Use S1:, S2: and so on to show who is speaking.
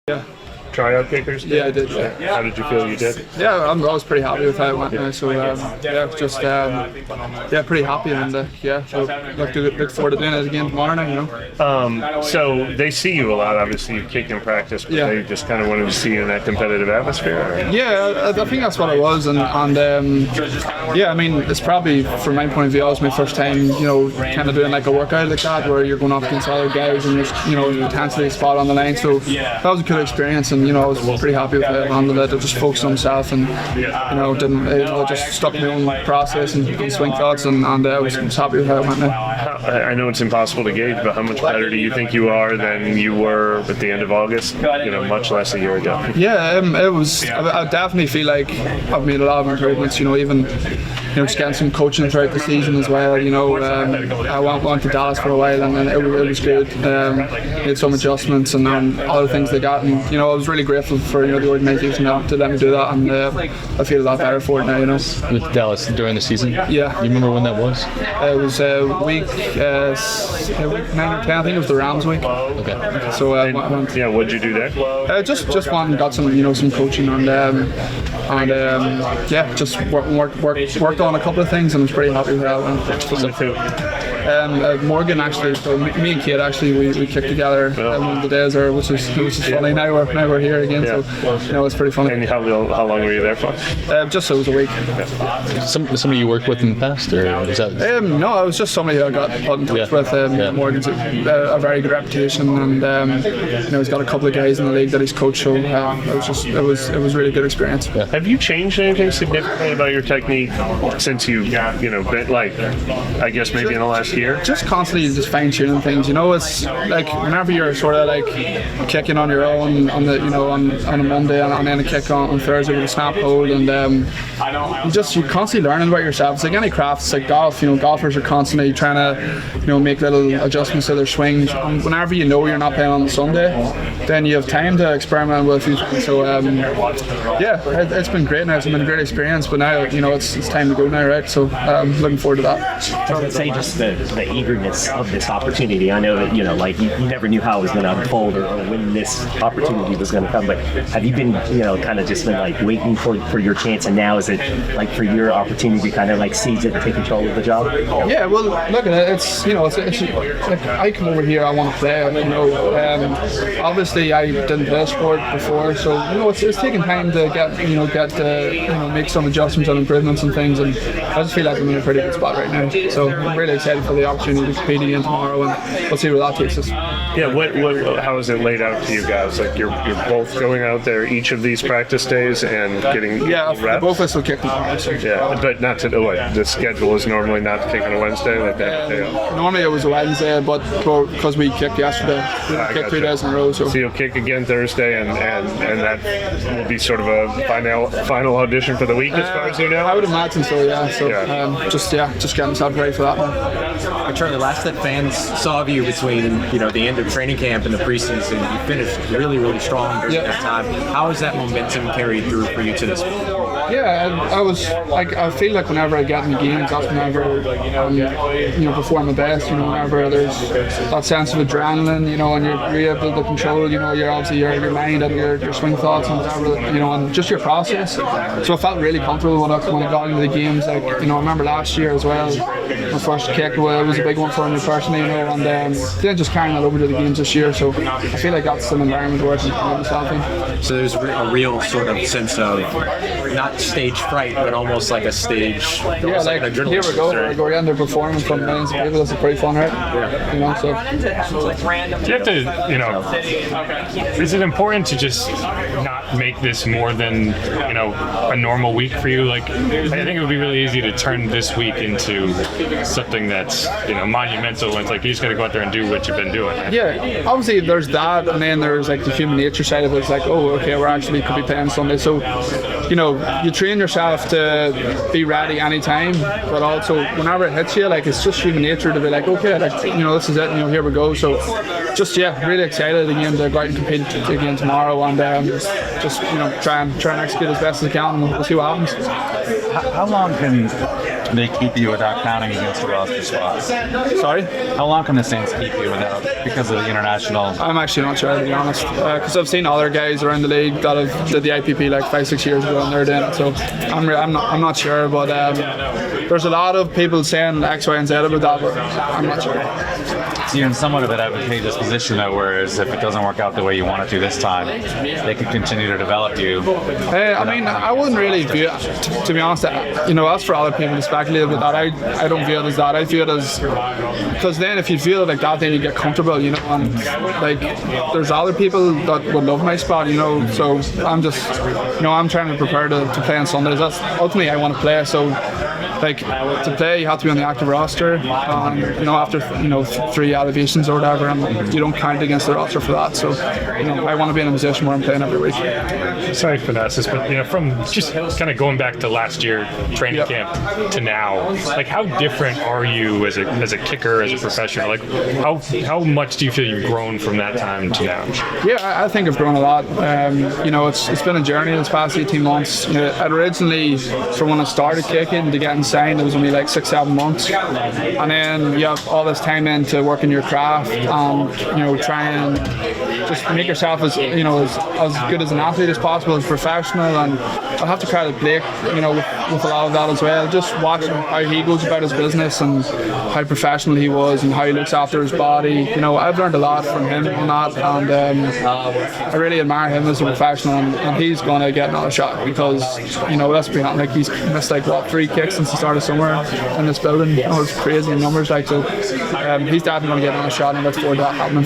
S1: Yeah.
S2: Tryout kickers?
S1: Yeah, I did. Yeah.
S2: How did you feel you did?
S1: Yeah, I was pretty happy with how it went now. So pretty happy, and so look forward to doing it again tomorrow now.
S2: So they see you a lot. Obviously, you kick in practice, but they just kind of wanted to see you in that competitive atmosphere. Or?
S1: Yeah, I think that's what it was, and I mean, it's probably from my point of view, it was my first time, kind of doing like a workout like that, where you're going up against other guys and you're intensely spot on the line. So that was a good experience, and I was pretty happy with how I handled it. I just focused on myself and didn't just stuck my own process and swing thoughts, and I was happy with how it went now.
S2: I know it's impossible to gauge, but how much better do you think you are than you were at the end of August? Much less a year ago.
S1: Yeah, it was. I definitely feel like I've made a lot of improvements. Even just getting some coaching throughout the season as well. I went to Dallas for a while, and then it was good. Made some adjustments and other things they got, and I was really grateful for the organisation to let me do that, and I feel a lot better for it now.
S3: With Dallas during the season.
S1: Yeah.
S3: You remember when that was?
S1: It was week 9 or 10. I think it was the Rams week.
S3: Okay.
S1: So
S2: what'd you do there?
S1: Just went and got some coaching just worked on a couple of things, and I was pretty happy with that one. Morgan actually, so me and Kate actually we kicked together one of the days, which is funny. Now we're here again, so it's pretty funny.
S2: And how long were you there for?
S1: Just so it was a week.
S3: Somebody you worked with in the past, or is that?
S1: No, it was just somebody who I got put in touch with. Morgan's a very good reputation, and he's got a couple of guys in the league that he's coached. So it was a really good experience.
S3: Yeah.
S2: Have you changed anything significantly about your technique since you've been I guess maybe in the last year?
S1: Just constantly just fine tuning things. It's like whenever you're sort of like kicking on your own on a Monday and then a kick on Thursday with a snap hold, and you're constantly learning about yourself. It's like any craft. It's like golf. Golfers are constantly trying to make little adjustments to their swings. And whenever you're not playing on the Sunday, then you have time to experiment with a few things. So it's been great now. It's been a great experience. But now it's time to go now, right? So I'm looking forward to that.
S4: I would say just the eagerness of this opportunity. I know that you never knew how it was going to unfold or when this opportunity was going to come. But have you been kind of just been like waiting for your chance, and now is it like for your opportunity to kind of like seize it and take control of the job?
S1: Yeah, well, look at it. It's like I come over here, I want to play. Obviously I didn't play sport before, so it's taking time to make some adjustments and improvements and things, and I just feel like I'm in a pretty good spot right now. So I'm really excited for the opportunity to compete again tomorrow, and we'll see where that takes us.
S2: Yeah, how is it laid out to you guys? Like you're both going out there each of these practice days and getting reps?
S1: Both of us will kick tomorrow. So.
S2: Yeah, but not to the schedule is normally not to kick on a Wednesday like that.
S1: Normally it was a Wednesday, but because we kicked yesterday, we kicked 3 days in a row. So
S2: you'll kick again Thursday, and that will be sort of a final audition for the week as far as you know.
S1: I would imagine so. Yeah. So just getting myself ready for that now.
S5: Charlie, last that fans saw of you between the end of training camp and the preseason, you finished really, really strong during that time. How has that momentum carried through for you to this point?
S1: Yeah, I feel like whenever I get in the games, that's whenever I'm perform my best. Whenever there's that sense of adrenaline, and you're able to control, you're obviously your mind and your swing thoughts and whatever, and just your process. So I felt really comfortable when I got into the games. I remember last year as well, my first kick it was a big one for me personally, and then just carrying that over to the games this year. So I feel like that's an environment where I can put myself in.
S5: So there's a real sort of sense of not stage fright, but almost like a stage.
S1: Yeah, like
S5: adrenaline.
S1: Here we go. We're going to perform in front of millions of people. That's pretty fun, right? Yeah. So.
S6: Do you have to? Is it important to just not make this more than a normal week for you? Like, I think it would be really easy to turn this week into something that's monumental. And it's like you just got to go out there and do what you've been doing. Right?
S1: Yeah, obviously there's that, and then there's like the human nature side of it. It's like, oh, okay, we're actually could be playing Sunday, so you train yourself to be ready anytime, but also whenever it hits you, like it's just human nature to be like, okay, like this is it, here we go. So just really excited again to go out and compete again tomorrow, and try and execute as best as I can, and we'll see what happens.
S7: How long can they keep you without counting against the roster spots?
S1: Sorry?
S7: How long can the Saints keep you without because of the international?
S1: I'm actually not sure, to be honest, because I've seen other guys around the league that have did the IPP like 5-6 years ago and they're doing it. So I'm not sure, but there's a lot of people saying X, Y, and Z about that, but I'm not sure.
S7: So you're in somewhat of an advantageous position though, whereas if it doesn't work out the way you want it to this time, they could continue to develop you.
S1: I mean, I wouldn't really view it, to be honest, as for other people to speculate about that, I don't view it as that. I view it as, because then if you feel it like that, then you get comfortable, and like there's other people that would love my spot, so I'm just, I'm trying to prepare to play on Sundays. That's ultimately I want to play, so like to play you have to be on the active roster, and after 3 elevations or whatever, and you don't count against the roster for that. So I want to be in a position where I'm playing every week.
S6: Sorry for that, but from just kind of going back to last year training camp to now, like how different are you as a kicker, as a professional? Like how much do you feel you've grown from that time to now?
S1: Yeah, I think I've grown a lot. It's been a journey this past 18 months. Originally, from when I started kicking to getting signed, it was only like 6-7 months, and then you have all this time in to work in your craft and try and just make yourself as good as an athlete as possible, as professional. And I have to credit Blake with a lot of that as well, just watching how he goes about his business and how professional he was and how he looks after his body. I've learned a lot from him on that, and I really admire him as a professional, and he's going to get another shot because let's be honest, like he's missed 3 kicks since the start of summer in this building. It's crazy numbers, so he's definitely going to get another shot, and I look forward to that happening.